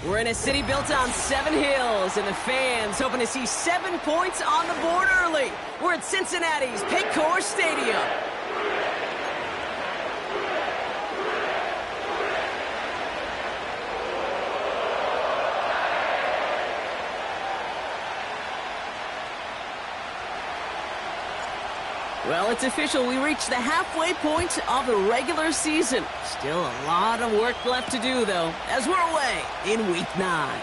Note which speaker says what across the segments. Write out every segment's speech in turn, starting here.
Speaker 1: We're in a city built on 7 hills, and the fans hoping to see 7 points on the board early. We're at Cincinnati's Paycor Stadium. Well, it's official. We reached the halfway point of the regular season. Still a lot of work left to do, though, as we're away in Week 9.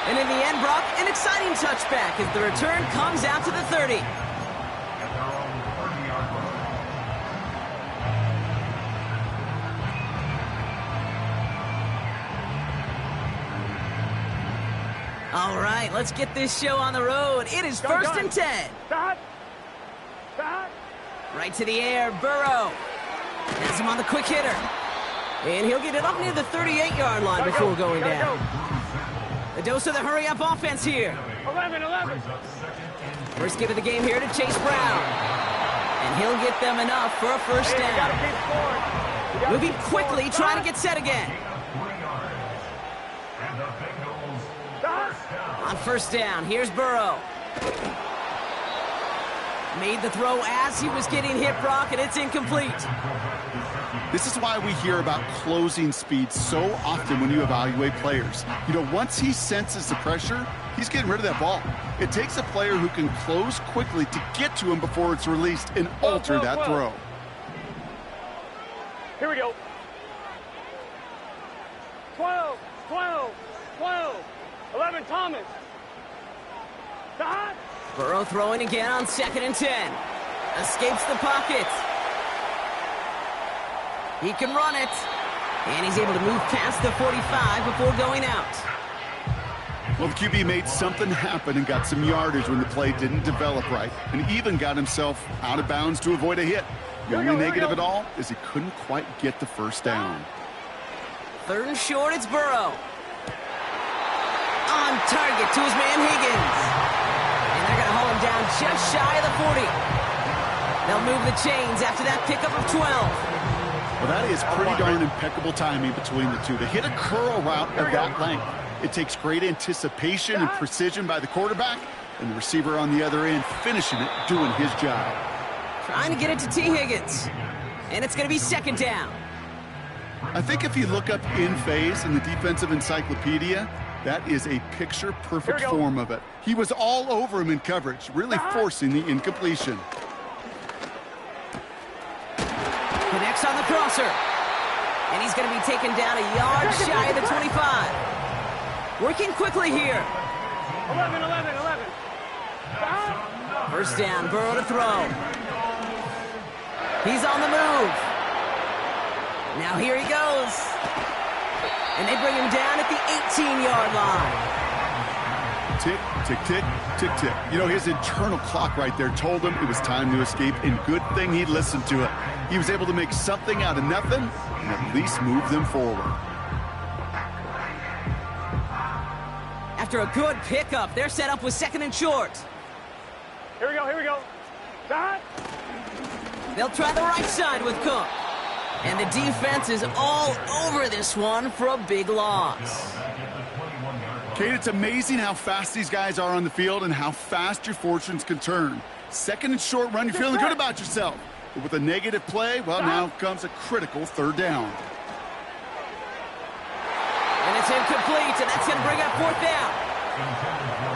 Speaker 1: And in the end, Brock, an exciting touchback as the return comes out to the 30. All right, let's get this show on the road. It is 1st and 10.
Speaker 2: Stop.
Speaker 1: Right to the air, Burrow. Has him on the quick hitter. And he'll get it up near the 38-yard line before going down. A dose of the hurry-up offense here.
Speaker 2: 11.
Speaker 1: First give of the game here to Chase Brown. And he'll get them enough for a first down. Moving quickly, trying to get set again. On first down, here's Burrow. Made the throw as he was getting hit, Brock, and it's incomplete.
Speaker 3: This is why we hear about closing speed so often when you evaluate players. You know, once he senses the pressure, he's getting rid of that ball. It takes a player who can close quickly to get to him before it's released and alter that throw.
Speaker 2: Here we go. 12. 11, Thomas. Stop.
Speaker 1: Burrow throwing again on 2nd and 10. Escapes the pocket. He can run it. And he's able to move past the 45 before going out.
Speaker 3: Well, the QB made something happen and got some yardage when the play didn't develop right, and even got himself out of bounds to avoid a hit. The only negative at all is he couldn't quite get the first down.
Speaker 1: 3rd and short, it's Burrow. On target to his man Higgins. And they're going to hold him down just shy of the 40. They'll move the chains after that pickup of 12.
Speaker 3: Well, that is pretty darn impeccable timing between the two. To hit a curl route of that length, it takes great anticipation and precision by the quarterback, and the receiver on the other end finishing it, doing his job.
Speaker 1: Trying to get it to T. Higgins. And it's going to be 2nd down.
Speaker 3: I think if you look up in phase in the defensive encyclopedia, that is a picture-perfect form of it. He was all over him in coverage, really forcing the incompletion.
Speaker 1: Connects on the crosser. And he's going to be taken down a yard shy of the 25. Working quickly here.
Speaker 2: 11.
Speaker 1: First down, Burrow to throw. He's on the move. Now here he goes. And they bring him down at the 18-yard line.
Speaker 3: Tick, tick, tick, tick, tick. You know, his internal clock right there told him it was time to escape, and good thing he listened to it. He was able to make something out of nothing and at least move them forward.
Speaker 1: After a good pickup, they're set up with 2nd and short.
Speaker 2: Here we go. Stop.
Speaker 1: They'll try the right side with Cook. And the defense is all over this one for a big loss.
Speaker 3: Kate, it's amazing how fast these guys are on the field and how fast your fortunes can turn. 2nd and short run, you're feeling good about yourself. But with a negative play, well, now comes a critical 3rd down.
Speaker 1: And it's incomplete, and that's going to bring up 4th down.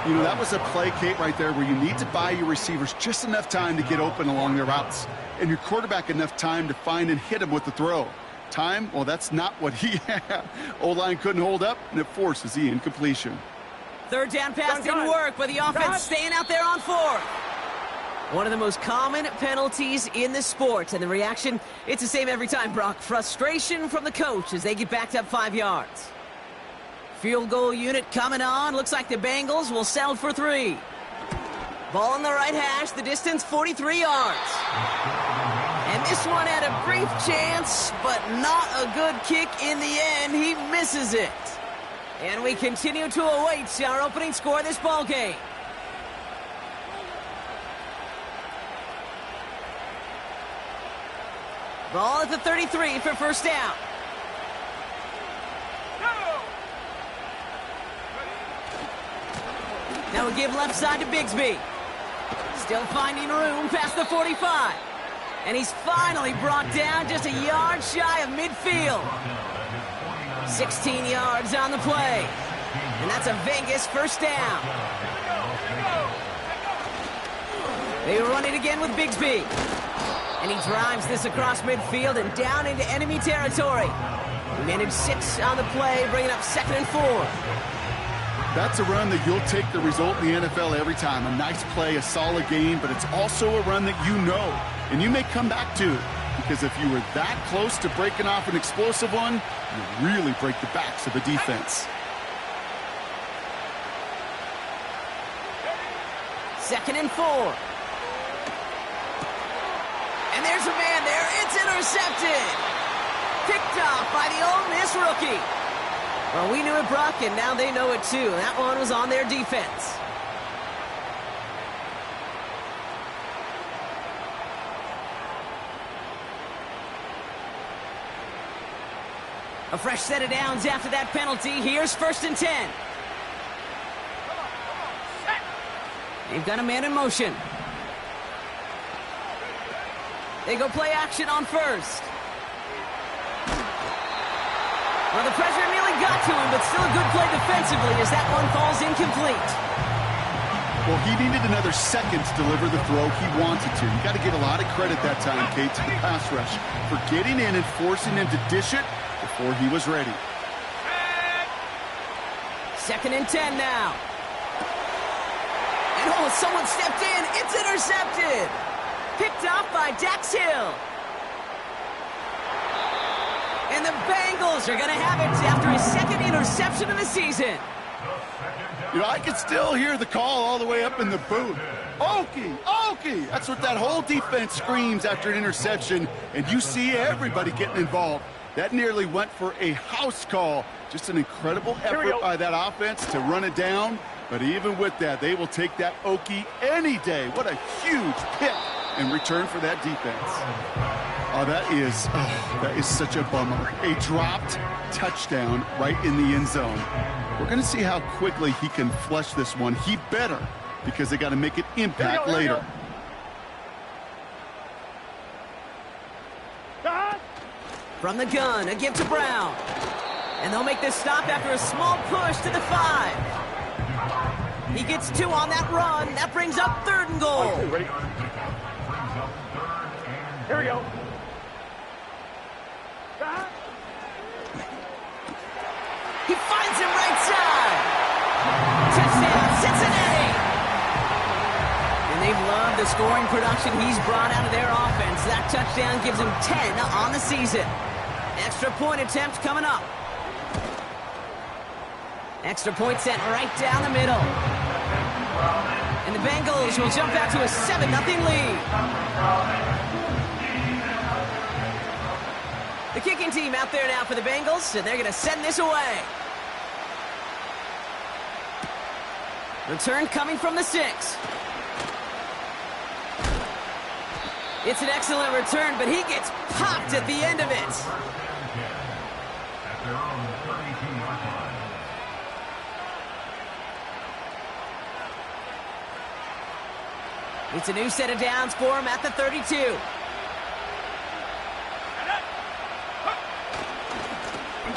Speaker 3: You know, that was a play, Kate, right there where you need to buy your receivers just enough time to get open along their routes, and your quarterback enough time to find and hit him with the throw. Time, well, that's not what he had. O-line couldn't hold up, and it forces the incompletion.
Speaker 1: 3rd down pass didn't work, but the offense staying out there on 4th. One of the most common penalties in the sport, and the reaction, it's the same every time, Brock. Frustration from the coach as they get backed up 5 yards. Field goal unit coming on. Looks like the Bengals will settle for 3. Ball on the right hash, the distance 43 yards. And this one had a brief chance, but not a good kick in the end. He misses it. And we continue to await our opening score of this ball game. Ball at the 33 for first down.
Speaker 2: Go!
Speaker 1: Now we give left side to Bigsby. Still finding room past the 45. And he's finally brought down just a yard shy of midfield. 16 yards on the play. And that's a Vegas first down. They run it again with Bigsby. And he drives this across midfield and down into enemy territory. He managed 6 on the play, bringing up 2nd and 4.
Speaker 3: That's a run that you'll take the result in the NFL every time. A nice play, a solid game, but it's also a run that you know, and you may come back to. Because if you were that close to breaking off an explosive one, you really break the backs of the defense.
Speaker 1: 2nd and 4. And there's a man there. It's intercepted. Picked off by the Ole Miss rookie. Well, we knew it, Brock, and now they know it too. That one was on their defense. A fresh set of downs after that penalty. Here's 1st and 10. They've got a man in motion. They go play action on 1st. Well, the pressure nearly got to him, but still a good play defensively as that one falls incomplete.
Speaker 3: Well, he needed another second to deliver the throw he wanted to. You got to give a lot of credit that time, Kate, to the pass rush for getting in and forcing him to dish it before he was ready.
Speaker 1: 2nd and 10 now. And oh, someone stepped in. It's intercepted. Picked off by Dax Hill. And the Bengals are going to have it after his 2nd interception of the season.
Speaker 3: You know, I can still hear the call all the way up in the booth. Okie, Okie! That's what that whole defense screams after an interception, and you see everybody getting involved. That nearly went for a house call. Just an incredible effort by that offense to run it down. But even with that, they will take that Okie any day. What a huge pick in return for that defense. Oh, that is such a bummer. A dropped touchdown right in the end zone. We're going to see how quickly he can flush this one. He better, because they got to make it impact later.
Speaker 1: From the gun, a give to Brown. And they'll make this stop after a small push to the 5. He gets 2 on that run. That brings up 3rd and goal.
Speaker 2: Ready? Here we go.
Speaker 1: He finds him right side. Touchdown, Cincinnati. And they've loved the scoring production he's brought out of their offense. That touchdown gives him 10 on the season. Extra point attempt coming up. Extra point sent right down the middle. And the Bengals will jump out to a 7-0 lead. The kicking team out there now for the Bengals, and they're going to send this away. Return coming from the 6. It's an excellent return, but he gets popped at the end of it. It's a new set of downs for him at the 32.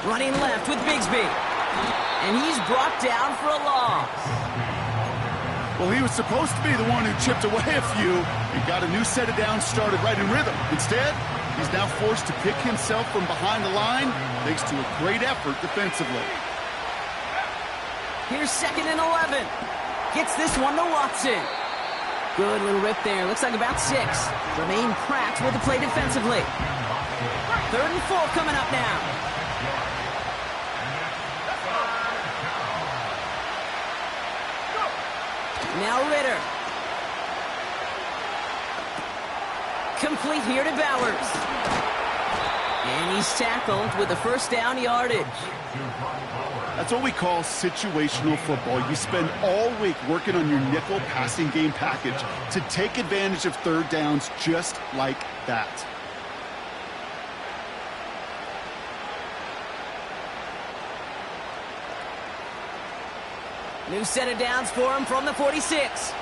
Speaker 1: Running left with Bigsby. And he's brought down for a loss.
Speaker 3: Well, he was supposed to be the one who chipped away a few and got a new set of downs started right in rhythm. Instead, he's now forced to pick himself from behind the line thanks to a great effort defensively.
Speaker 1: Here's 2nd and 11. Gets this one to Watson. Good little rip there. Looks like about 6. Remain Pratt with the play defensively. 3rd and 4 coming up now. Now Ritter. Complete here to Bowers. And he's tackled with the 1st down yardage.
Speaker 3: That's what we call situational football. You spend all week working on your nickel passing game package to take advantage of 3rd downs just like that.
Speaker 1: New set of downs for him from the 46.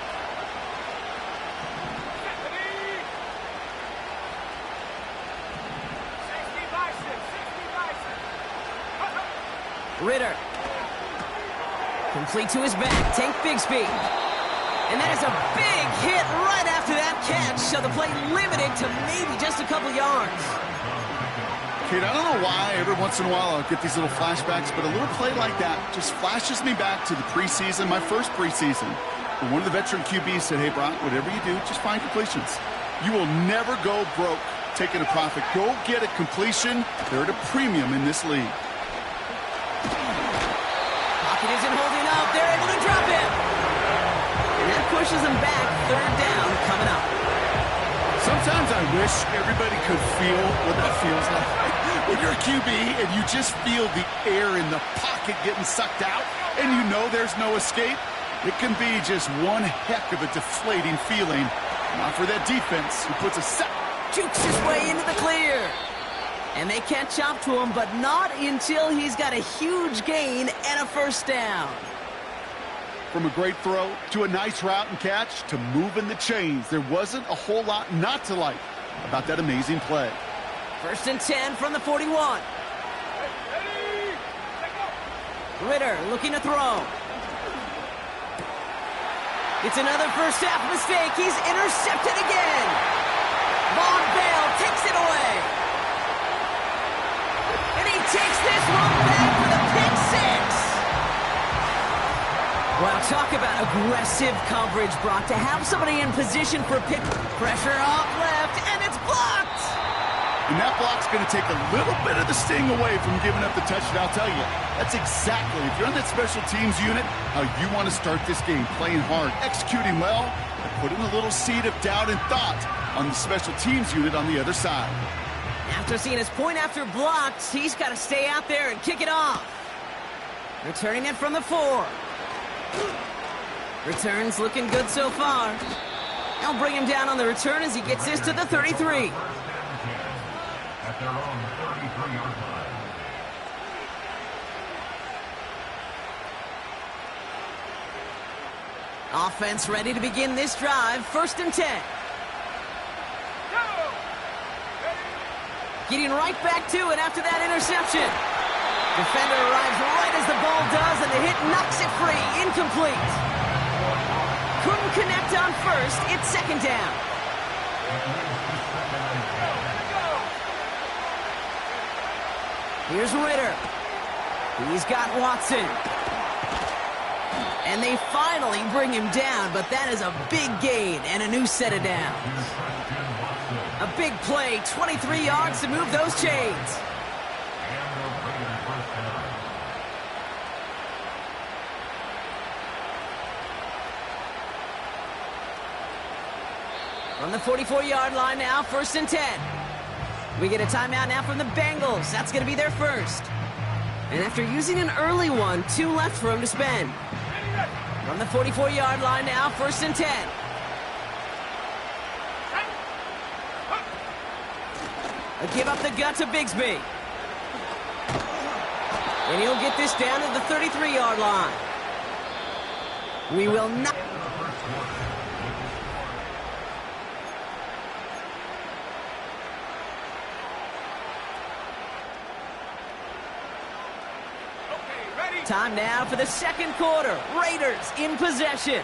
Speaker 1: Ritter. Complete to his back. Tank Bigsby. And that is a big hit right after that catch. So the play limited to maybe just a couple yards.
Speaker 3: Kate, I don't know why every once in a while I'll get these little flashbacks, but a little play like that just flashes me back to the preseason, my first preseason. And one of the veteran QBs said, hey, Brock, whatever you do, just find completions. You will never go broke taking a profit. Go get a completion. They're at a premium in this league.
Speaker 1: Pocket isn't holding up. They're able to drop him. And that pushes him back. Third down coming up.
Speaker 3: Sometimes I wish everybody could feel what that feels like. When you're a QB and you just feel the air in the pocket getting sucked out and you know there's no escape, it can be just one heck of a deflating feeling. Not for that defense who puts a set.
Speaker 1: Jukes his way into the clear. And they catch up to him, but not until he's got a huge gain and a first down.
Speaker 3: From a great throw to a nice route and catch to moving the chains, there wasn't a whole lot not to like about that amazing play.
Speaker 1: First and 10 from the 41. Ritter looking to throw. It's another first half mistake. He's intercepted again. Von Bell takes it away. And he takes this one back for the pick six. Well, talk about aggressive coverage, Brock. To have somebody in position for pick. Pressure off left, and it's blocked.
Speaker 3: And that block's going to take a little bit of the sting away from giving up the touchdown. I'll tell you, that's exactly, if you're on that special teams unit, how you want to start this game. Playing hard, executing well, and putting a little seed of doubt and thought on the special teams unit on the other side.
Speaker 1: After seeing his point after blocked, he's got to stay out there and kick it off. Returning it from the 4. Returns looking good so far. They'll bring him down on the return as he gets this to the 33.
Speaker 4: At their own 33-yard line.
Speaker 1: Offense ready to begin this drive. First and 10. Getting right back to it after that interception. Defender arrives right as the ball does, and the hit knocks it free. Incomplete. Couldn't connect on first. It's second down. Here's Ritter. He's got Watson. And they finally bring him down, but that is a big gain and a new set of downs. A big play, 23 yards to move those chains. From the 44-yard line now, first and 10. We get a timeout now from the Bengals. That's going to be their first. And after using an early one, 2 left for him to spend. From the 44-yard line now, first and 10. A give up the gut to Bigsby. And he'll get this down to the 33-yard line. We will not... Time now for the second quarter. Raiders in possession.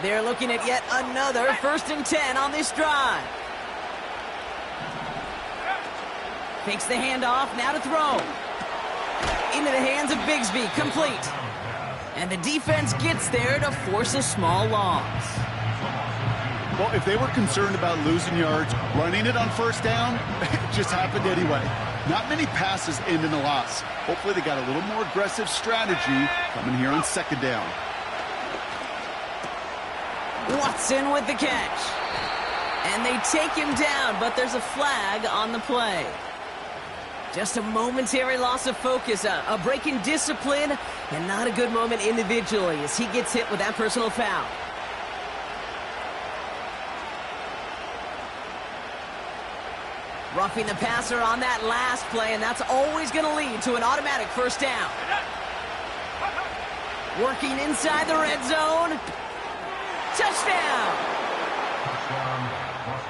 Speaker 1: They're looking at yet another first and 10 on this drive. Takes the handoff, now to throw. Into the hands of Bigsby, complete. And the defense gets there to force a small loss.
Speaker 3: Well, if they were concerned about losing yards, running it on first down, it just happened anyway. Not many passes end in a loss. Hopefully they got a little more aggressive strategy coming here on second down.
Speaker 1: Watson with the catch. And they take him down, but there's a flag on the play. Just a momentary loss of focus, a break in discipline, and not a good moment individually as he gets hit with that personal foul. Roughing the passer on that last play, and that's always going to lead to an automatic first down. Working inside the red zone. Touchdown!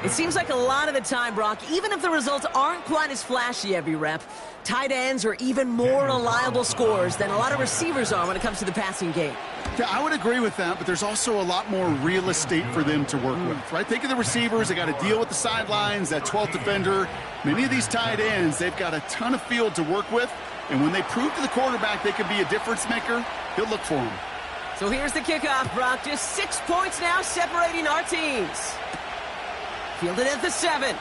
Speaker 1: It seems like a lot of the time, Brock, even if the results aren't quite as flashy every rep, tight ends are even more reliable scorers than a lot of receivers are when it comes to the passing game.
Speaker 3: Yeah, I would agree with that, but there's also a lot more real estate for them to work with, right? Think of the receivers. They got to deal with the sidelines, that 12th defender. Many of these tight ends, they've got a ton of field to work with, and when they prove to the quarterback they can be a difference maker, he'll look for them.
Speaker 1: So here's the kickoff, Brock. Just 6 points now separating our teams. Fielded at the 7.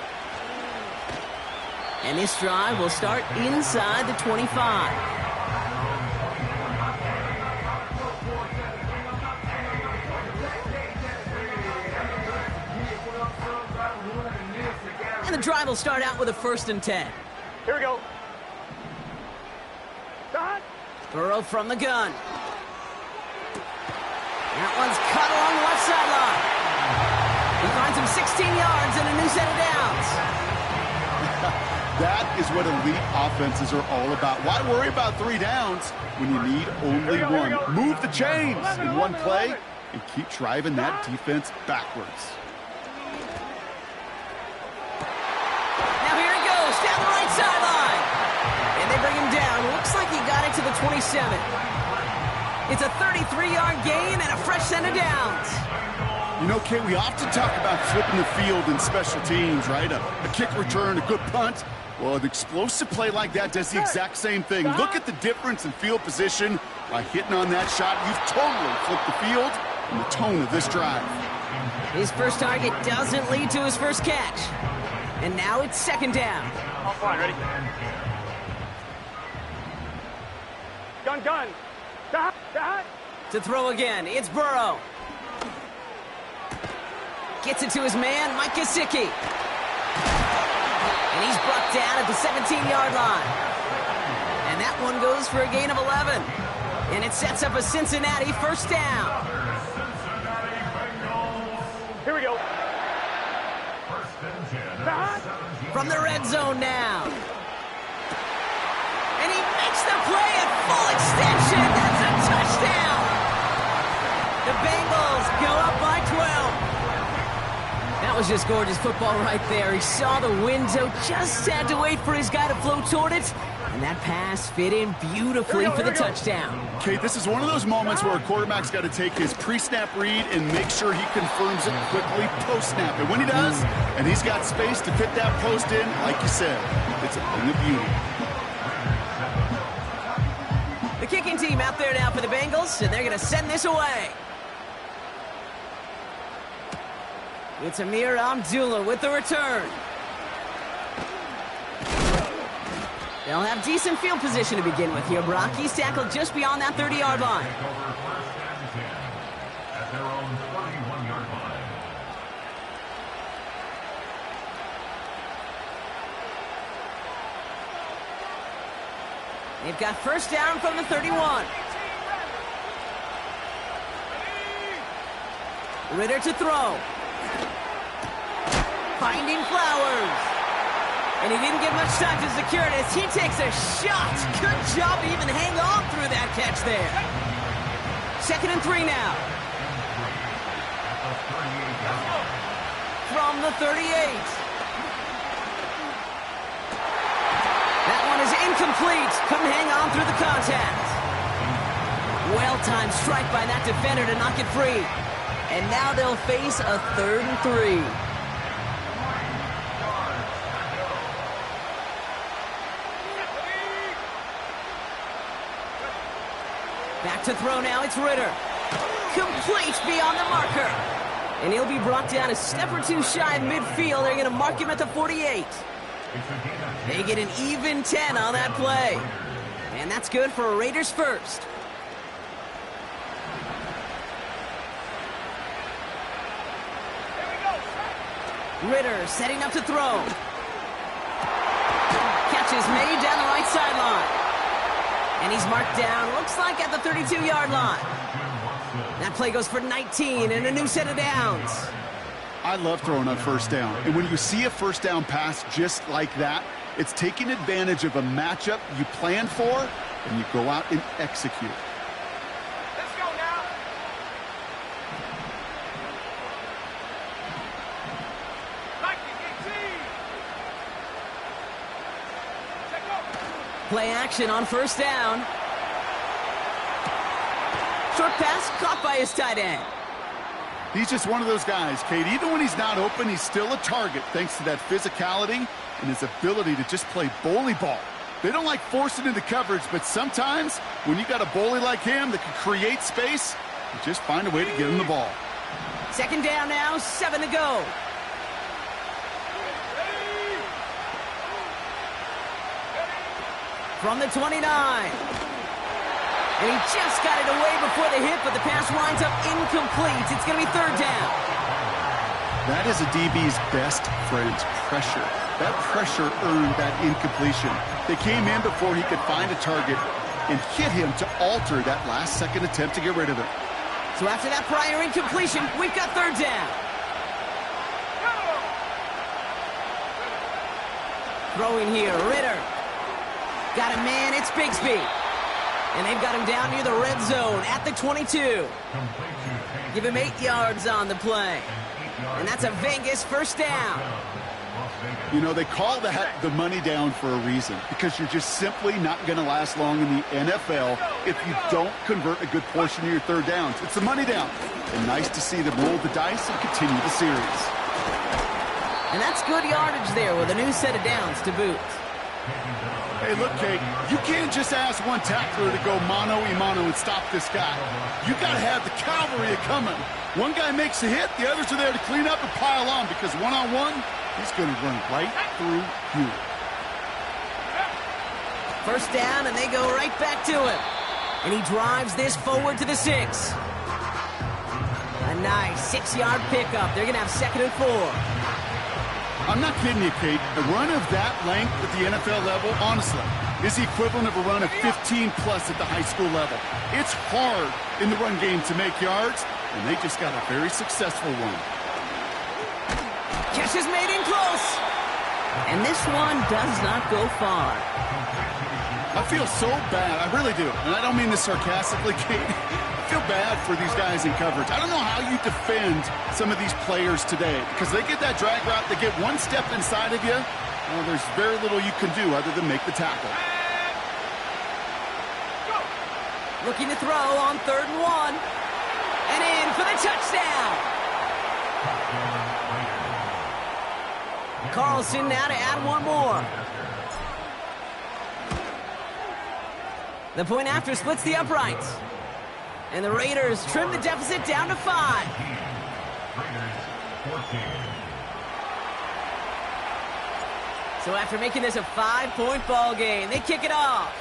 Speaker 1: And this drive will start inside the 25. And the drive will start out with a 1st and 10.
Speaker 2: Here we go. Dot.
Speaker 1: Burrow from the gun. That one's cut along the left sideline. He finds him 16 yards and a new set of downs.
Speaker 3: That is what elite offenses are all about. Why worry about 3 downs when you need only one? Move the chains in one play and keep driving that defense backwards.
Speaker 1: Now here he goes, down the right sideline. And they bring him down. Looks like he got it to the 27. It's a 33-yard gain and a fresh set of downs.
Speaker 3: You know, Kate, we often talk about flipping the field in special teams, right? A kick return, a good punt. Well, an explosive play like that does the exact same thing. Look at the difference in field position. By hitting on that shot, you've totally flipped the field and the tone of this drive.
Speaker 1: His first target doesn't lead to his first catch. And now it's 2nd down.
Speaker 2: Offline, ready? Gun. Dot.
Speaker 1: To throw again, it's Burrow. Gets it to his man, Mike Gesicki. And he's brought down at the 17-yard line. And that one goes for a gain of 11. And it sets up a Cincinnati 1st down.
Speaker 2: Here we go. Dot.
Speaker 1: From the red zone now. And he makes the play at full extension. That's a touchdown. The Bengals go up by 12. That was just gorgeous football right there. He saw the window, just had to wait for his guy to float toward it. And that pass fit in beautifully for the touchdown.
Speaker 3: Kate, this is one of those moments where a quarterback's got to take his pre-snap read and make sure he confirms it quickly post-snap. And when he does, and he's got space to fit that post in, like you said, it's a thing of beauty.
Speaker 1: The kicking team out there now for the Bengals, and they're going to send this away. It's Amir Abdullah with the return. They'll have decent field position to begin with here, Brock. He's tackled just beyond that 30-yard line.
Speaker 4: At their own 31-yard line.
Speaker 1: They've got 1st down from the 31. Ritter to throw. Finding Flowers. And he didn't get much time to secure it as he takes a shot. Good job to even hang on through that catch there. 2nd and 3 now. From the 38. That one is incomplete. Couldn't hang on through the contact. Well-timed strike by that defender to knock it free. And now they'll face a 3rd and 3. Back to throw now, it's Ritter. Complete beyond the marker. And he'll be brought down a step or 2 shy of midfield. They're going to mark him at the 48. They get an even 10 on that play. And that's good for a Raiders 1st. Ritter setting up to throw. Catch is made down the right sideline. And he's marked down, looks like at the 32-yard line. That play goes for 19 and a new set of downs.
Speaker 3: I love throwing on 1st down. And when you see a 1st down pass just like that, it's taking advantage of a matchup you planned for, and you go out and execute.
Speaker 2: Let's
Speaker 1: Play action on first down. Short pass caught by his tight end.
Speaker 3: He's just one of those guys, Kate. Even when he's not open, he's still a target thanks to that physicality and his ability to just play bully ball. They don't like forcing into coverage, but sometimes when you got a bully like him that can create space, you just find a way to get him the ball.
Speaker 1: Second down now, 7 to go. From the 29. And he just got it away before the hit, but the pass winds up incomplete. It's going to be third down.
Speaker 3: That is a DB's best friend, pressure. That pressure earned that incompletion. They came in before he could find a target and hit him to alter that last-second attempt to get rid of it.
Speaker 1: So after that prior incompletion, we've got third down. Throwing here, Ritter. Got a man, it's Bigsby. And they've got him down near the red zone at the 22. Give him 8 yards on the play. And that's a Vegas first down.
Speaker 3: You know, they call that the money down for a reason, because you're just simply not going to last long in the NFL if you don't convert a good portion of your third downs. It's the money down. And nice to see them roll the dice and continue the series.
Speaker 1: And that's good yardage there with a new set of downs to boot.
Speaker 3: Hey, look, Kate, you can't just ask one tackler to go mano-a-mano and stop this guy. You got to have the cavalry coming. One guy makes a hit, the others are there to clean up and pile on, because one-on-one, he's going to run right through you.
Speaker 1: First down, and they go right back to him. And he drives this forward to the 6. A nice 6-yard pickup. They're going to have 2nd and 4.
Speaker 3: I'm not kidding you, Kate. A run of that length at the NFL level, honestly, is the equivalent of a run of 15-plus at the high school level. It's hard in the run game to make yards, and they just got a very successful one.
Speaker 1: Catch is made in close. And this one does not go far.
Speaker 3: I feel so bad. I really do. And I don't mean this sarcastically, Kate. I feel bad for these guys in coverage. I don't know how you defend some of these players today, because they get that drag route, they get one step inside of you, well, there's very little you can do other than make the tackle.
Speaker 1: Looking to throw on 3rd and 1. And in for the touchdown. Carlson now to add one more. The point after splits the uprights. And the Raiders trim the deficit down to 5. So after making this a 5-point ball game, they kick it off.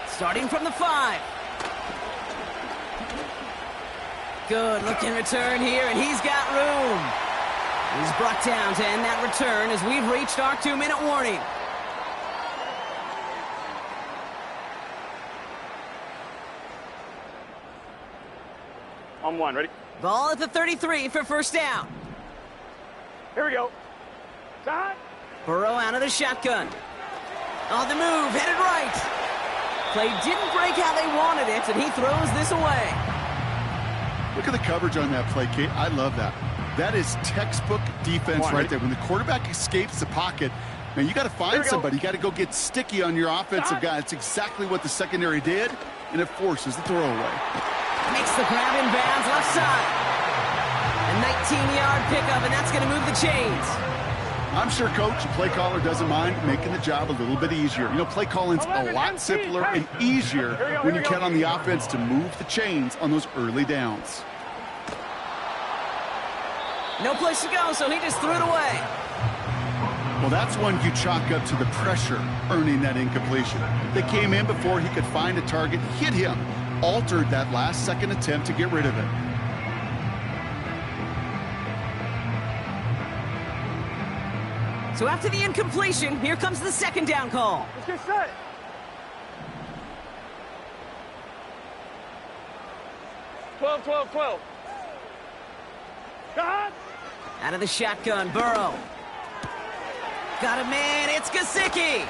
Speaker 1: Starting from the 5. Good looking return here, and he's got room. He's brought down to end that return as we've reached our 2-minute warning.
Speaker 2: On 1, ready?
Speaker 1: Ball at the 33 for first down.
Speaker 2: Here we go. Side.
Speaker 1: Burrow out of the shotgun. On the move, headed right. Play didn't break how they wanted it, and he throws this away.
Speaker 3: Look at the coverage on that play, Kate. I love that. That is textbook defense right there. When the quarterback escapes the pocket, man, you got to find somebody. You got to go get sticky on your offensive guy. It's exactly what the secondary did, and it forces the throwaway.
Speaker 1: Makes the grab in bounds left side. A 19-yard pickup, and that's going to move the chains.
Speaker 3: I'm sure Coach, the play caller, doesn't mind making the job a little bit easier. You know, play calling's a lot simpler and easier when you count on the offense to move the chains on those early downs.
Speaker 1: No place to go, so he just threw it away.
Speaker 3: Well, that's one you chalk up to the pressure earning that incompletion. They came in before he could find a target, hit him, altered that last-second attempt to get rid of it.
Speaker 1: So after the incompletion, here comes the second down call.
Speaker 2: Let's get set. Twelve. God.
Speaker 1: Out of the shotgun, Burrow. Got a man, it's Gesicki.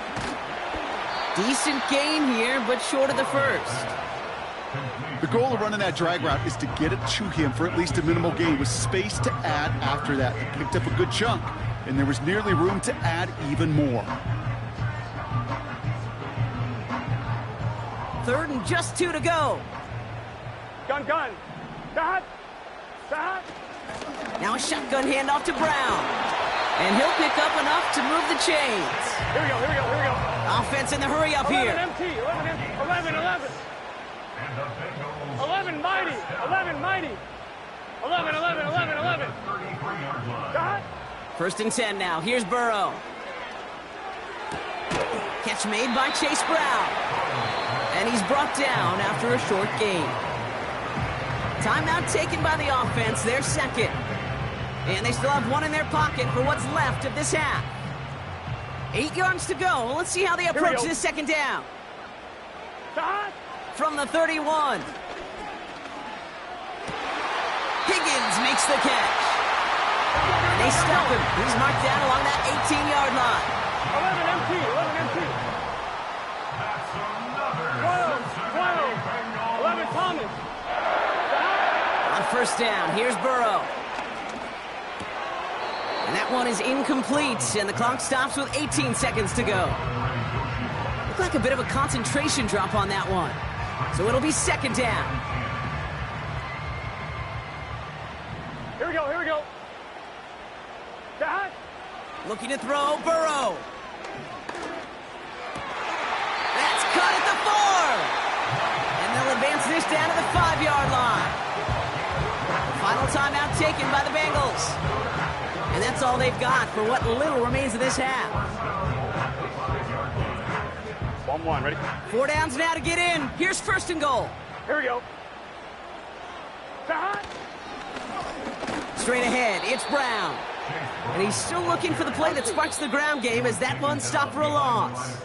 Speaker 1: Decent gain here, but short of the first.
Speaker 3: The goal of running that drag route is to get it to him for at least a minimal gain with space to add after that. He picked up a good chunk. and there was nearly room to add even more.
Speaker 1: 3rd and just 2 to go.
Speaker 2: Gun. Stop.
Speaker 1: Now a shotgun handoff to Brown. And he'll pick up enough to move the chains.
Speaker 2: Here we go.
Speaker 1: Offense in the hurry up
Speaker 2: 11
Speaker 1: here.
Speaker 2: MT. 11. 11 mighty. 11. Stop.
Speaker 1: 1st and 10 now. Here's Burrow. Catch made by Chase Brown. And he's brought down after a short gain. Timeout taken by the offense, their 2nd. And they still have 1 in their pocket for what's left of this half. 8 yards to go. Let's see how they approach this 2nd down.
Speaker 2: Stop.
Speaker 1: From the 31. Higgins makes the catch. And they stop him. He's marked down along that 18-yard line.
Speaker 2: 11 MT. 12. 11 Thomas.
Speaker 1: On 1st down, here's Burrow. And that one is incomplete, and the clock stops with 18 seconds to go. Looked like a bit of a concentration drop on that one. So it'll be 2nd down.
Speaker 2: Here we go. Stop.
Speaker 1: Looking to throw, Burrow. That's cut at the 4. And they'll advance this down to the 5-yard line. Final timeout taken by the Bengals. And that's all they've got for what little remains of this half.
Speaker 2: 1-1, ready?
Speaker 1: 4 downs now to get in. Here's 1st and goal.
Speaker 2: Here we go. Stop.
Speaker 1: Straight ahead, it's Brown. And he's still looking for the play that sparks the ground game as that one stopped for a loss.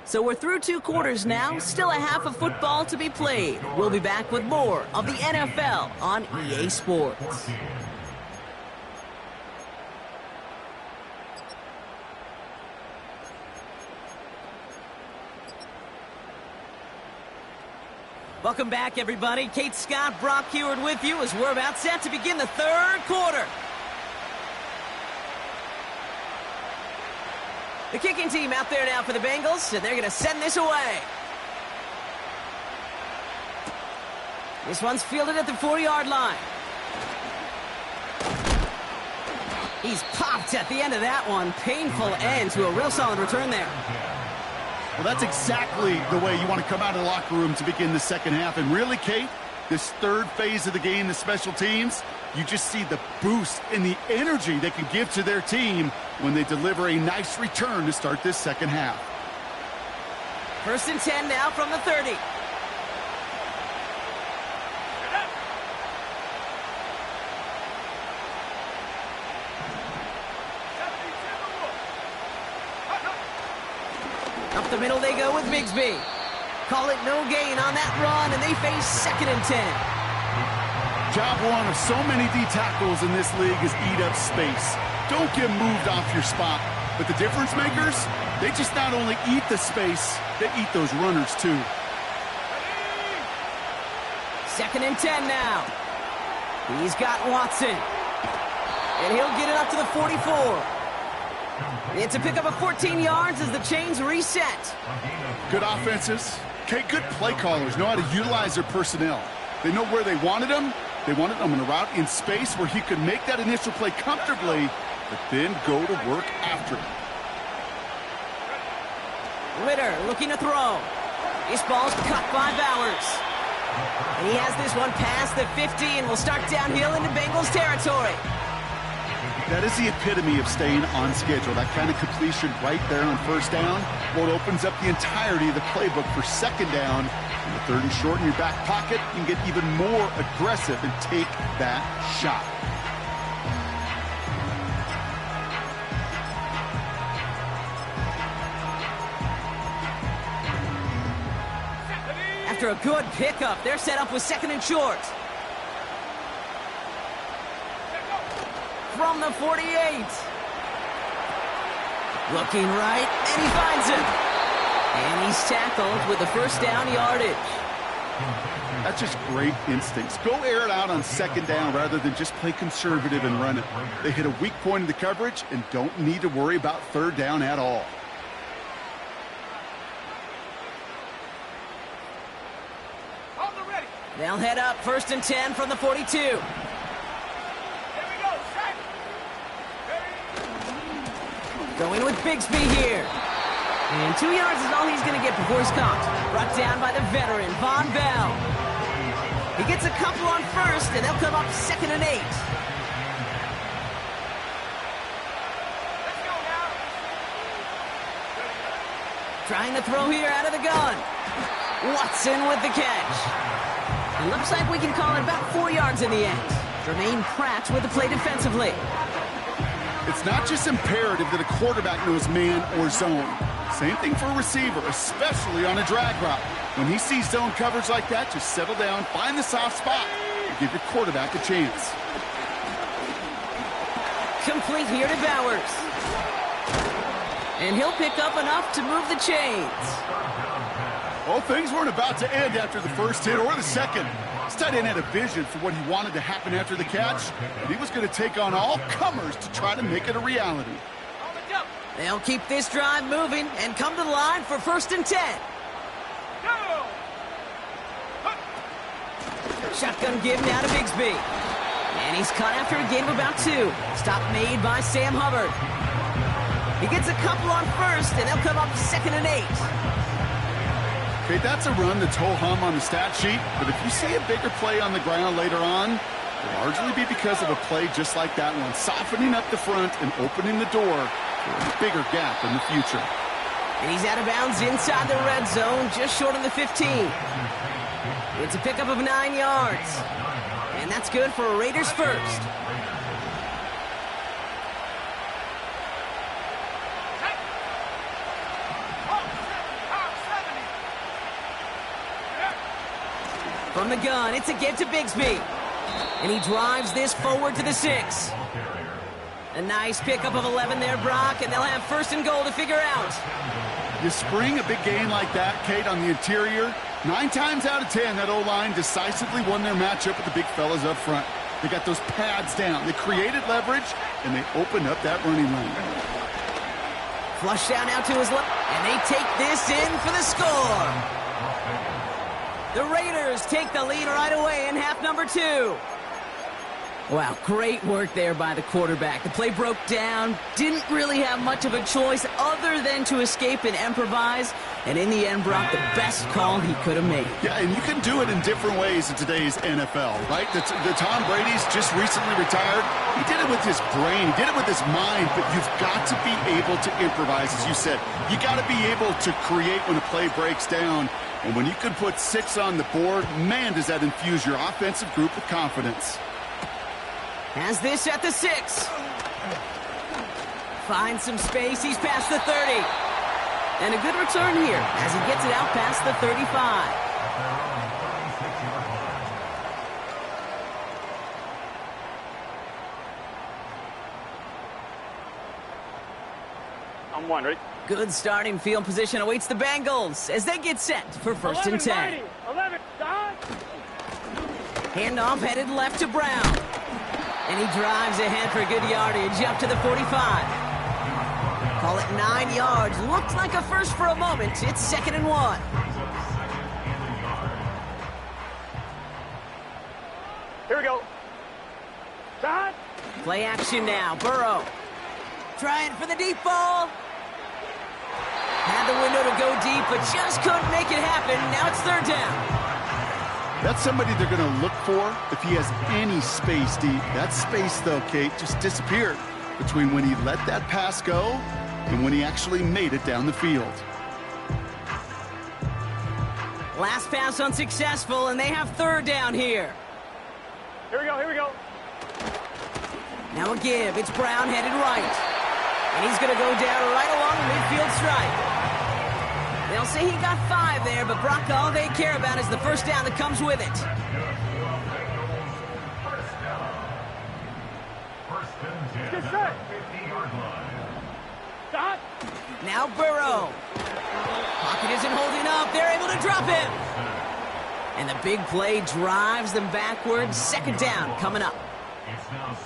Speaker 1: So we're through 2 quarters now, still a half of football to be played. We'll be back with more of the NFL on EA Sports. Welcome back, everybody. Kate Scott, Brock Huard with you as we're about set to begin the 3rd quarter. The kicking team out there now for the Bengals, and they're going to send this away. This one's fielded at the 40-yard line. He's popped at the end of that one. Painful end to a real solid return there.
Speaker 3: Well, that's exactly the way you want to come out of the locker room to begin the 2nd half. And really, Kate, this 3rd phase of the game, the special teams, you just see the boost and the energy they can give to their team when they deliver a nice return to start this 2nd half.
Speaker 1: 1st and 10 now from the 30. Up the middle they go with Bigsby. Call it no gain on that run, and they face 2nd and 10.
Speaker 3: Job one of so many D tackles in this league is eat up space. Don't get moved off your spot. But the difference makers, they just not only eat the space, they eat those runners too.
Speaker 1: 2nd and 10 now. He's got Watson. And he'll get it up to the 44. It's a pickup of 14 yards as the chains reset.
Speaker 3: Good offenses. Okay, good play callers know how to utilize their personnel. They know where they wanted them. They wanted them in a route in space where he could make that initial play comfortably, but then go to work after it.
Speaker 1: Ritter looking to throw. This ball's cut by Bowers. And he has this one past the 50 and will start downhill into Bengals territory.
Speaker 3: That is the epitome of staying on schedule. That kind of completion right there on 1st down. Well, it opens up the entirety of the playbook for 2nd down. And the 3rd and short in your back pocket, you can get even more aggressive and take that shot.
Speaker 1: After a good pickup, they're set up with 2nd and short. From the 48. Looking right, and he finds him. And he's tackled with the 1st down yardage.
Speaker 3: That's just great instincts. Go air it out on second down rather than just play conservative and run it. They hit a weak point in the coverage and don't need to worry about third down at all.
Speaker 1: They'll head up 1st and 10 from the 42. Going with Bigsby here. And 2 yards is all he's going to get before he's caught. Brought down by the veteran, Von Bell. He gets a couple on 1st, and they'll come up 2nd and 8. Trying to throw here out of the gun. Watson with the catch. It looks like we can call it about 4 yards in the end. Jermaine Pratt with the play defensively.
Speaker 3: It's not just imperative that a quarterback knows man or zone. Same thing for a receiver, especially on a drag route. When he sees zone coverage like that, just settle down, find the soft spot, and give your quarterback a chance.
Speaker 1: Complete here to Bowers. And he'll pick up enough to move the chains.
Speaker 3: Well, things weren't about to end after the first hit or the second. This tight end had a vision for what he wanted to happen after the catch, and he was going to take on all comers to try to make it a reality.
Speaker 1: They'll keep this drive moving and come to the line for 1st and 10. Shotgun give now to Bigsby. And he's caught after a gain of about 2. Stop made by Sam Hubbard. He gets a couple on 1st, and they'll come up 2nd and 8.
Speaker 3: Okay, that's a run that's ho-hum on the stat sheet, but if you see a bigger play on the ground later on, it'll largely be because of a play just like that one, softening up the front and opening the door for a bigger gap in the future.
Speaker 1: And he's out of bounds inside the red zone, just short of the 15. It's a pickup of 9 yards, and that's good for a Raiders first. From the gun, it's a give to Bigsby. And he drives this forward to the 6. A nice pickup of 11 there, Brock, and they'll have 1st and goal to figure out.
Speaker 3: You spring a big gain like that, Kate, on the interior, 9 times out of 10, that O-line decisively won their matchup with the big fellas up front. They got those pads down. They created leverage, and they opened up that running lane.
Speaker 1: Flush down out to his left, and they take this in for the score. The Raiders take the lead right away in half number 2. Wow, great work there by the quarterback. The play broke down, didn't really have much of a choice other than to escape and improvise, and in the end, Brock, the best call he could have made.
Speaker 3: Yeah, and you can do it in different ways in today's NFL, right? The Tom Brady's just recently retired. He did it with his brain, he did it with his mind, but you've got to be able to improvise, as you said. You got to be able to create when a play breaks down. And when you can put 6 on the board, man, does that infuse your offensive group with confidence.
Speaker 1: Has this at the 6. Finds some space, he's past the 30. And a good return here as he gets it out past the 35.
Speaker 2: I'm 1, ready?
Speaker 1: Good starting field position awaits the Bengals as they get set for 1st and 10.
Speaker 2: 11, stop.
Speaker 1: Handoff headed left to Brown. And he drives ahead for good yardage up to the 45. Call it 9 yards. Looked like a first for a moment. It's 2nd and 1.
Speaker 2: Here we go. Stop.
Speaker 1: Play action now. Burrow. Trying for the deep ball. Had the window to go deep, but just couldn't make it happen. Now it's 3rd down.
Speaker 3: That's somebody they're going to look for if he has any space deep. That space, though, Kate, just disappeared between when he let that pass go and when he actually made it down the field.
Speaker 1: Last pass unsuccessful, and they have 3rd down here.
Speaker 2: Here we go, here we go.
Speaker 1: Now a give. It's Brown headed right. And he's going to go down right along the midfield stripe. They'll say he got 5 there, but Brock, all they care about is the 1st down that comes with it.
Speaker 2: Get set. Stop.
Speaker 1: Now Burrow. Pocket isn't holding up. They're able to drop him. And the big play drives them backwards. Second down coming up.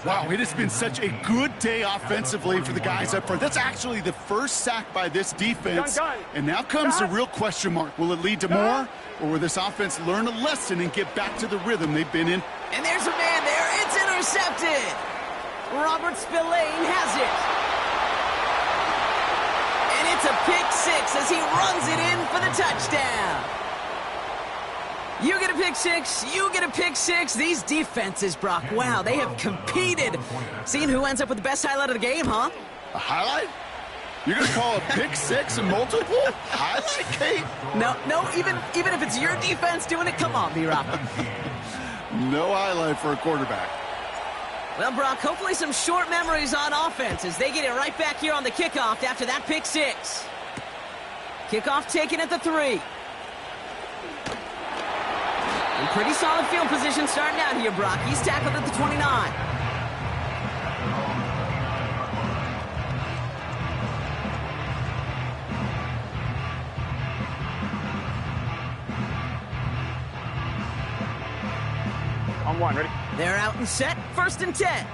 Speaker 3: Wow, it has been such a good day offensively for the guys up front. That's actually the first sack by this defense. And now comes the real question mark. Will it lead to more? Or will this offense learn a lesson and get back to the rhythm they've been in?
Speaker 1: And there's a man there. It's intercepted. Robert Spillane has it. And it's a pick six as he runs it in for the touchdown. You get a pick six, you get a pick six. These defenses, Brock, wow, they have competed. Seeing who ends up with the best highlight of the game, huh?
Speaker 3: A highlight? You're going to call a pick six and multiple? Highlight, Kate?
Speaker 1: No, even if it's your defense doing it, come on, B-Rob.
Speaker 3: No highlight for a quarterback.
Speaker 1: Well, Brock, hopefully some short memories on offense as they get it right back here on the kickoff after that pick six. Kickoff taken at the 3. And pretty solid field position starting out here, Brock. He's tackled at the 29.
Speaker 2: On 1, ready?
Speaker 1: They're out and set. First and 10.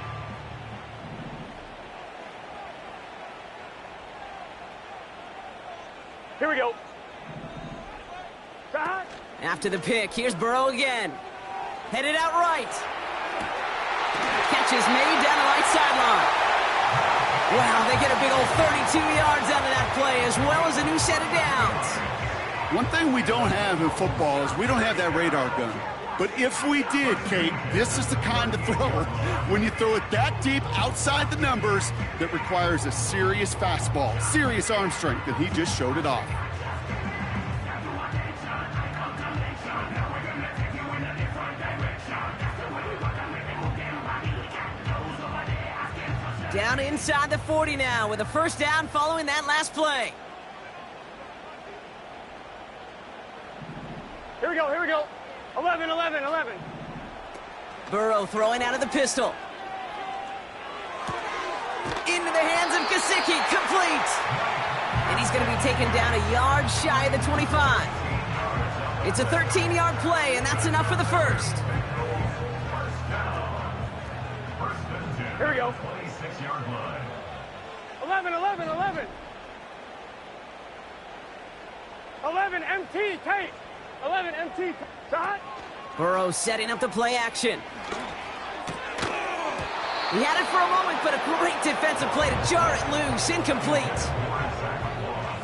Speaker 2: Here we go. Shot.
Speaker 1: After the pick, here's Burrow again. Headed out right. Catch is made down the right sideline. Wow, they get a big old 32 yards out of that play, as well as a new set of downs.
Speaker 3: One thing we don't have in football is we don't have that radar gun. But if we did, Kate, this is the kind of throw, when you throw it that deep outside the numbers, that requires a serious fastball, serious arm strength, and he just showed it off.
Speaker 1: Down inside the 40 now with a first down following that last play.
Speaker 2: Here we go, here we go. 11.
Speaker 1: Burrow throwing out of the pistol. Into the hands of Gesicki, complete. And he's going to be taken down a yard shy of the 25. It's a 13-yard play, and that's enough for the first.
Speaker 2: Here we go.
Speaker 4: 26-yard line.
Speaker 2: 11. 11 MT, Kate. 11 MT. Shot.
Speaker 1: Burrow setting up the play action. He had it for a moment, but a great defensive play to jar it loose. Incomplete.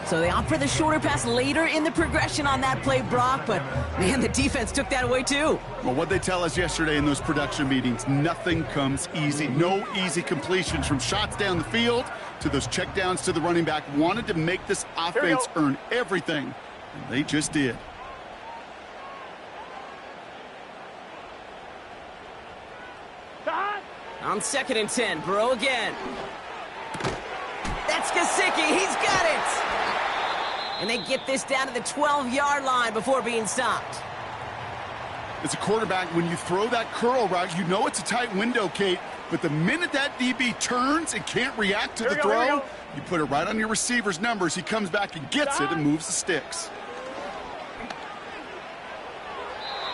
Speaker 1: So they opt for the shorter pass later in the progression on that play, Brock, but, man, the defense took that away, too.
Speaker 3: Well, what they tell us yesterday in those production meetings, nothing comes easy. No easy completions from shots down the field to those checkdowns to the running back. Wanted to make this offense earn everything, and they just did.
Speaker 2: Shot.
Speaker 1: On 2nd and 10, Burrow again. That's Gesicki. He's got it. And they get this down to the 12-yard line before being stopped.
Speaker 3: As a quarterback, when you throw that curl route, you know it's a tight window, Kate. But the minute that DB turns and can't react to the throw, you put it right on your receiver's numbers. He comes back and gets it and moves the sticks.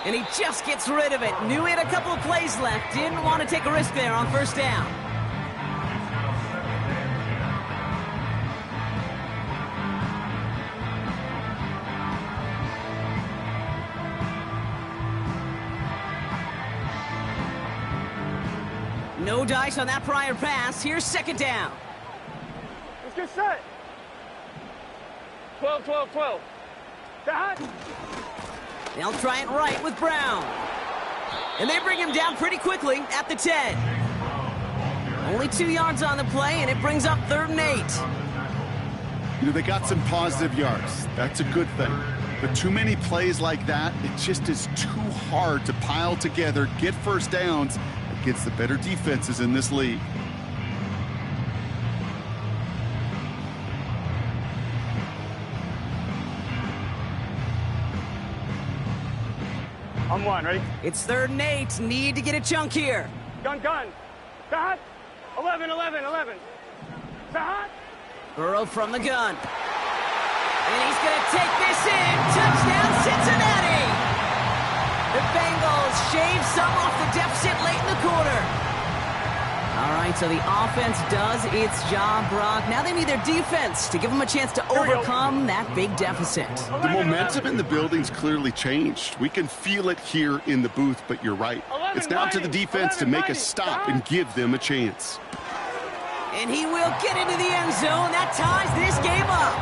Speaker 1: And he just gets rid of it. Knew he had a couple of plays left. Didn't want to take a risk there on first down. No dice on that prior pass. Here's 2nd down.
Speaker 2: Let's get set. 12. Shot.
Speaker 1: They'll try it right with Brown. And they bring him down pretty quickly at the 10. Only 2 yards on the play, and it brings up 3rd and 8.
Speaker 3: You know, they got some positive yards. That's a good thing. But too many plays like that, it just is too hard to pile together, get first downs against the better defenses in this league.
Speaker 2: On 1, ready?
Speaker 1: It's 3rd and 8. Need to get a chunk here.
Speaker 2: Gun. Shot. 11. Shot.
Speaker 1: Burrow from the gun. And he's going to take this in. Touchdown, Cincinnati! The Bengals shave some off the deficit late in the quarter. All right, so the offense does its job, Brock. Now they need their defense to give them a chance to overcome that big deficit.
Speaker 3: The momentum in the building's clearly changed. We can feel it here in the booth, but you're right. It's down to the defense to make a stop and give them a chance.
Speaker 1: And he will get into the end zone. That ties this game up.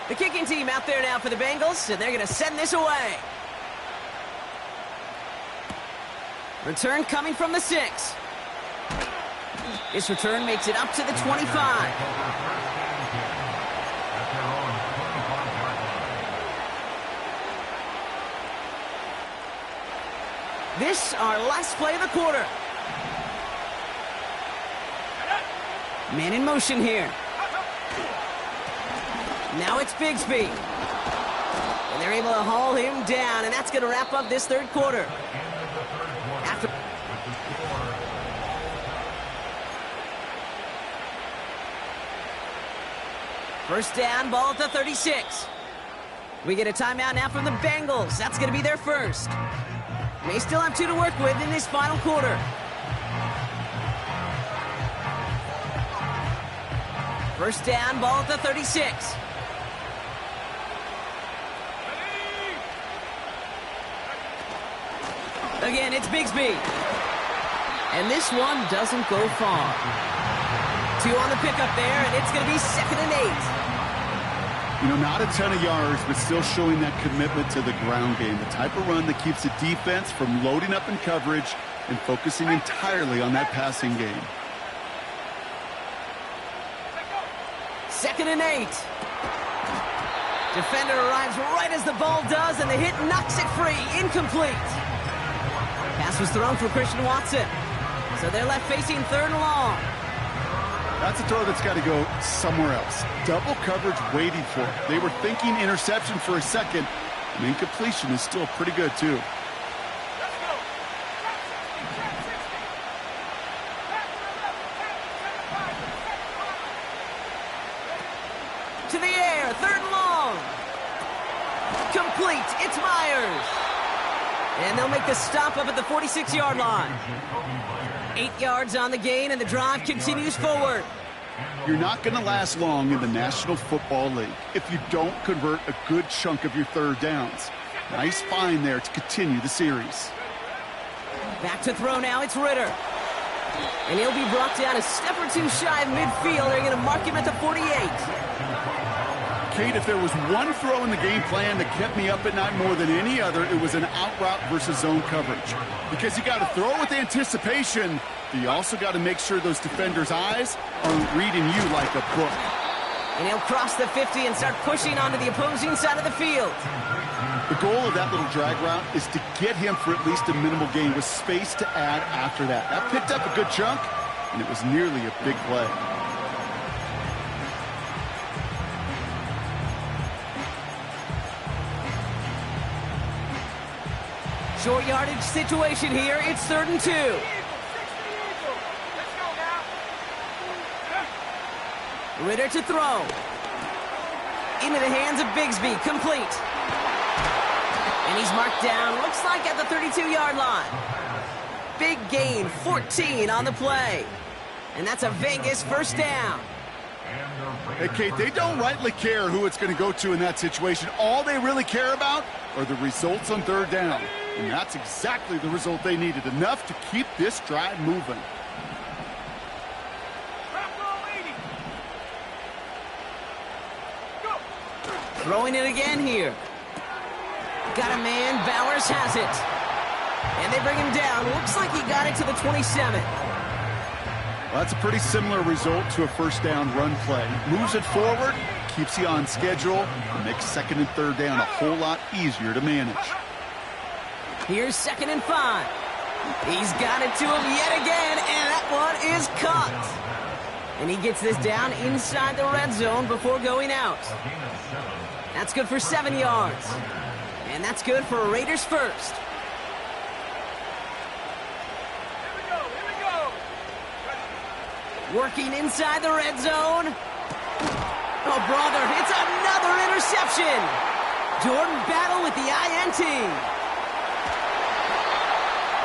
Speaker 1: The kicking team out there now for the Bengals, and they're going to send this away. Return coming from the 6. This return makes it up to the 25. This, our last play of the quarter. Man in motion here. Now it's Bigsby. And they're able to haul him down, and that's going to wrap up this third quarter. First down, ball at the 36. We get a timeout now from the Bengals. That's going to be their first. They still have 2 to work with in this final quarter. First down, ball at the 36. Again, it's Bigsby. And this one doesn't go far. 2 on the pickup there, and it's going to be 2nd and 8.
Speaker 3: You know, not a ton of yards, but still showing that commitment to the ground game. The type of run that keeps the defense from loading up in coverage and focusing entirely on that passing game.
Speaker 1: 2nd and 8. Defender arrives right as the ball does, and the hit knocks it free. Incomplete. Pass was thrown for Christian Watson. So they're left facing 3rd and long.
Speaker 3: That's a throw that's got to go somewhere else. Double coverage waiting for it. They were thinking interception for a second, and incompletion is still pretty good, too.
Speaker 1: To the air, 3rd and long. Complete, it's Myers. And they'll make the stop up at the 46-yard line. 8 yards on the gain, and the drive continues forward.
Speaker 3: You're not going to last long in the National Football League if you don't convert a good chunk of your third downs. Nice find there to continue the series.
Speaker 1: Back to throw now, it's Ritter. And he'll be brought down a step or 2 shy of midfield. They're going to mark him at the 48.
Speaker 3: Kate, if there was one throw in the game plan that kept me up at night more than any other, it was an out route versus zone coverage. Because you got to throw with anticipation, but you also got to make sure those defenders' eyes aren't reading you like a book.
Speaker 1: And he'll cross the 50 and start pushing onto the opposing side of the field.
Speaker 3: The goal of that little drag route is to get him for at least a minimal gain with space to add after that. That picked up a good chunk, and it was nearly a big play.
Speaker 1: Short yardage situation here. It's 3rd and 2. Ritter to throw. Into the hands of Bigsby. Complete. And he's marked down, looks like at the 32-yard line. Big gain, 14 on the play. And that's a Vegas first down.
Speaker 3: Hey, Kate, they don't rightly care who it's going to go to in that situation. All they really care about are the results on 3rd down. And that's exactly the result they needed. Enough to keep this drive moving.
Speaker 1: Throwing it again here. Got a man. Bowers has it. And they bring him down. Looks like he got it to the 27.
Speaker 3: Well, that's a pretty similar result to a first down run play. Moves it forward, keeps you on schedule, and makes 2nd and 3rd down a whole lot easier to manage.
Speaker 1: Here's 2nd and 5. He's got it to him yet again, and that one is caught. And he gets this down inside the red zone before going out. That's good for 7 yards. And that's good for a Raiders first. Working inside the red zone. Oh, brother, it's another interception. Jordan Battle with the INT.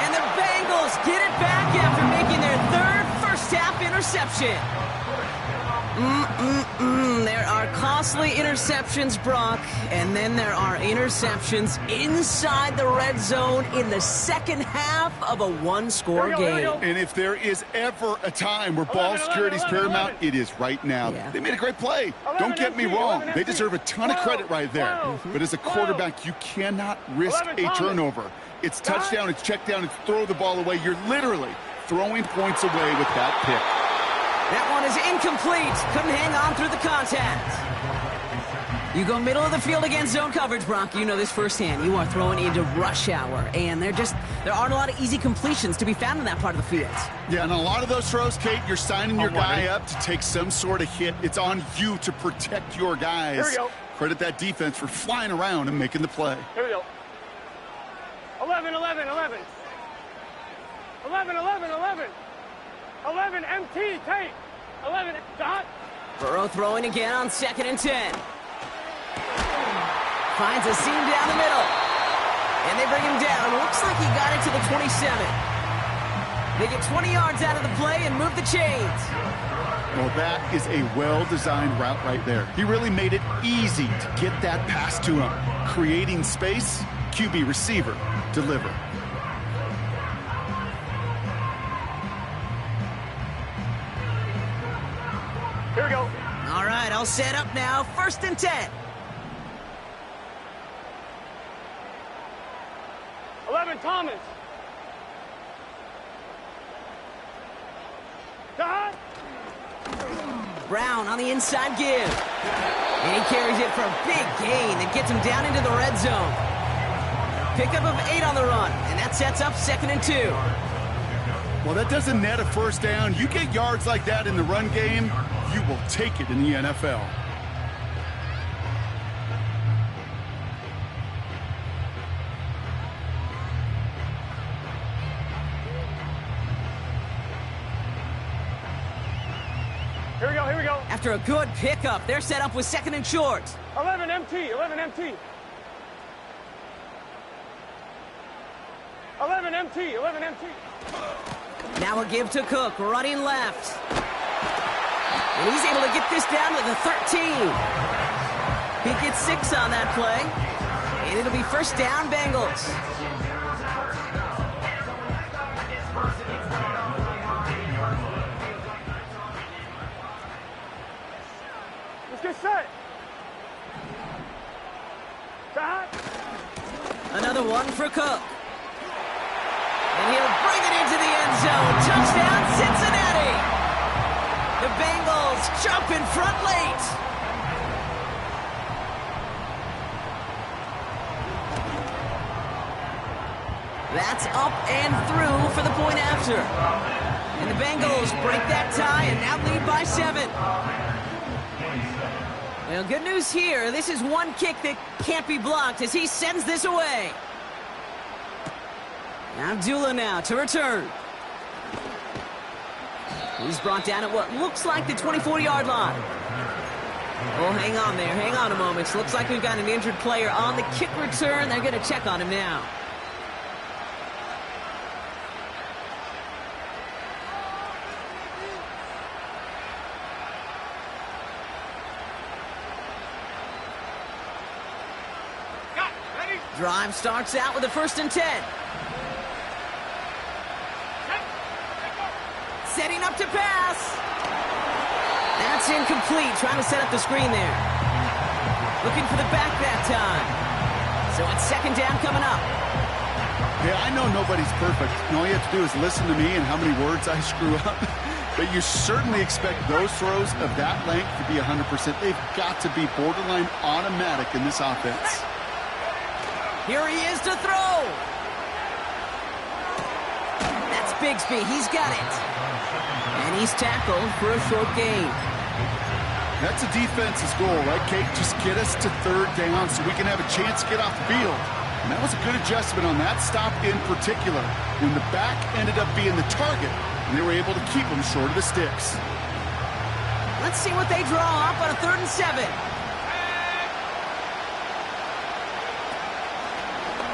Speaker 1: And the Bengals get it back after making their third first-half interception. There are costly interceptions, Brock, and then there are interceptions inside the red zone in the second half of a one-score game.
Speaker 3: And if there is ever a time where ball security is paramount, it is right now.
Speaker 1: Yeah.
Speaker 3: They made a great play. Don't get me wrong. They deserve a ton of credit right there. But as a quarterback, you cannot risk a turnover. It's touchdown, it's check down, it's throw the ball away. You're literally throwing points away with that pick.
Speaker 1: That one is incomplete. Couldn't hang on through the contact. You go middle of the field against zone coverage, Brock. You know this firsthand. You are throwing into rush hour, and there aren't a lot of easy completions to be found in that part of the field.
Speaker 3: Yeah, and a lot of those throws, Kate, you're signing your guy up to take some sort of hit. It's on you to protect your guys.
Speaker 2: Here we go.
Speaker 3: Credit that defense for flying around and making the play.
Speaker 2: Here we go. 11, 11, 11. 11, 11, 11. 11 MT, Tate. 11 dot.
Speaker 1: Burrow throwing again on 2nd and 10. Finds a seam down the middle. And they bring him down. Looks like he got it to the 27. They get 20 yards out of the play and move the chains.
Speaker 3: Well, that is a well-designed route right there. He really made it easy to get that pass to him. Creating space, QB receiver, deliver.
Speaker 2: Here we go.
Speaker 1: All right, I'll set up now. 1st and 10.
Speaker 2: 11 Thomas. Dot.
Speaker 1: Brown on the inside give. And he carries it for a big gain that gets him down into the red zone. Pickup of 8 on the run, and that sets up 2nd and 2.
Speaker 3: Well, that doesn't net a first down. You get yards like that in the run game, you will take it in the NFL.
Speaker 2: Here we go, here we go.
Speaker 1: After a good pickup, they're set up with 2nd and short.
Speaker 2: 11 MT, 11 MT. 11 MT, 11 MT.
Speaker 1: Now a give to Cook, running left. And he's able to get this down to the 13. He gets 6 on that play. And it'll be first down, Bengals.
Speaker 2: Let's get set. Dot.
Speaker 1: Another one for Cook. And he'll bring it into the end zone. Touchdown, Cincinnati. The Bengals jump in front late. That's up and through for the point after. And the Bengals break that tie and now lead by 7. Well, good news here. This is one kick that can't be blocked as he sends this away. Abdullah now to return. He's brought down at what looks like the 24-yard line. Oh, hang on there. Hang on a moment. Looks like we've got an injured player on the kick return. They're going to check on him now. Drive starts out with a 1st and 10. Setting up to pass. That's incomplete. Trying to set up the screen there. Looking for the back that time. So it's 2nd down coming up.
Speaker 3: Yeah, I know nobody's perfect. And all you have to do is listen to me and how many words I screw up. But you certainly expect those throws of that length to be 100%. They've got to be borderline automatic in this offense.
Speaker 1: Here he is to throw. That's Bigsby. He's got it. And he's tackled for a short gain.
Speaker 3: That's a defense's goal, right, Kate? Just get us to 3rd down so we can have a chance to get off the field. And that was a good adjustment on that stop in particular, when the back ended up being the target, and they were able to keep him short of the sticks.
Speaker 1: Let's see what they draw up on a 3rd and 7.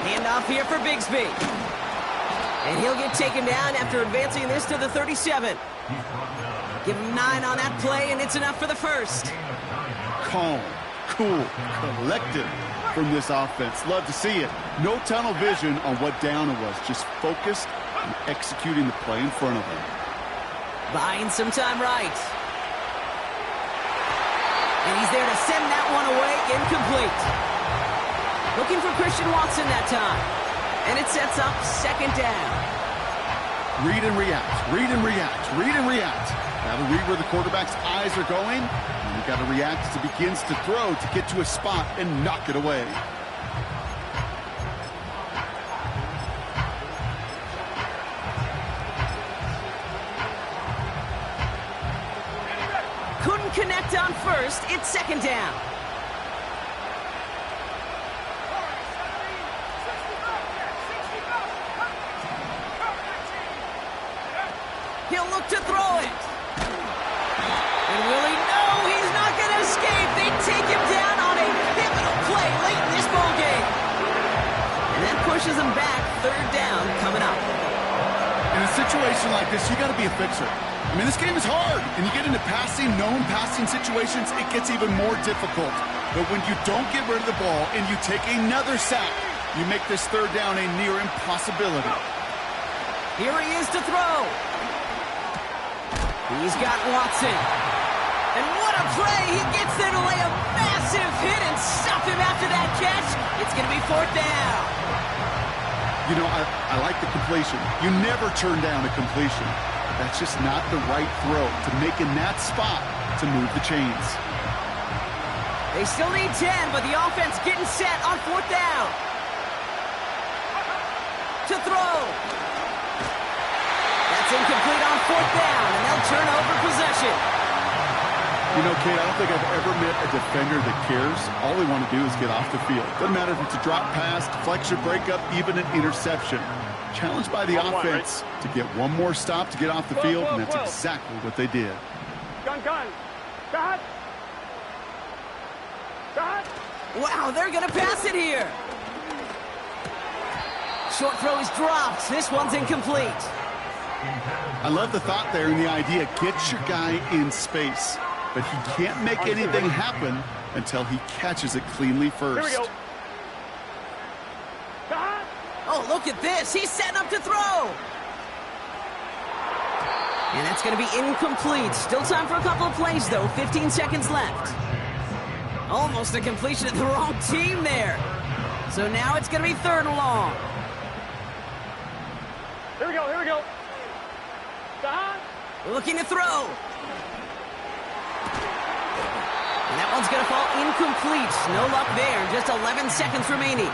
Speaker 1: Handoff here for Bigsby. And he'll get taken down after advancing this to the 37. Give him 9 on that play, and it's enough for the first.
Speaker 3: Calm, cool, collected from this offense. Love to see it. No tunnel vision on what down it was. Just focused on executing the play in front of them.
Speaker 1: Buying some time right. And he's there to send that one away, incomplete. Looking for Christian Watson that time. And it sets up 2nd down.
Speaker 3: Read and react, read and react, read and react. Got to read where the quarterback's eyes are going. And you got to react as it begins to throw to get to a spot and knock it away.
Speaker 1: Couldn't connect on first. It's 2nd down. He'll look to throw it. And will he? No, he's not going to escape. They take him down on a pivotal play late in this ball game. And that pushes him back. 3rd down coming up.
Speaker 3: In a situation like this, you got to be a fixer. I mean, this game is hard, and you get into passing, known passing situations, it gets even more difficult. But when you don't get rid of the ball and you take another sack, you make this 3rd down a near impossibility.
Speaker 1: Here he is to throw. He's got Watson. And what a play! He gets there to lay a massive hit and stop him after that catch. It's going to be 4th down.
Speaker 3: You know, I like the completion. You never turn down a completion. That's just not the right throw to make in that spot to move the chains.
Speaker 1: They still need 10, but the offense getting set on 4th down. To throw. That's incomplete on 4th down, and they'll turn over possession.
Speaker 3: You know, Kate, I don't think I've ever met a defender that cares. All they want to do is get off the field. Doesn't matter if it's a drop pass, deflection, breakup, even an interception. Challenged by the offense to get one more stop to get off the field, and that's exactly what they did.
Speaker 2: Gun. Got.
Speaker 1: Wow, they're going to pass it here. Short throw is dropped. This one's incomplete.
Speaker 3: I love the thought there and the idea. Get your guy in space. But he can't make anything happen until he catches it cleanly first.
Speaker 2: Here we go.
Speaker 1: Oh, look at this. He's setting up to throw. And that's going to be incomplete. Still time for a couple of plays, though. 15 seconds left. Almost a completion of the wrong team there. So now it's going to be 3rd and long.
Speaker 2: Here we go.
Speaker 1: Looking to throw. And that one's going to fall incomplete. No luck there. Just 11 seconds remaining.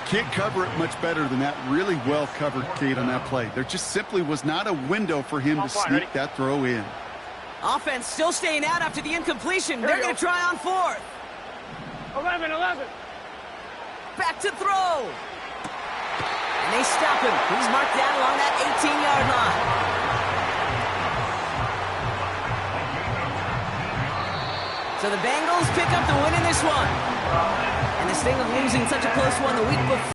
Speaker 3: Can't cover it much better than that. Really well covered, Kate, on that play. There just simply was not a window for him to sneak that throw in.
Speaker 1: Offense still staying out after the incompletion. They're going to try on 4th.
Speaker 2: 11.
Speaker 1: Back to throw. And they stop him. He's marked down along that 18-yard line. So the Bengals pick up the win in this one. And this thing of losing such a close one the week before.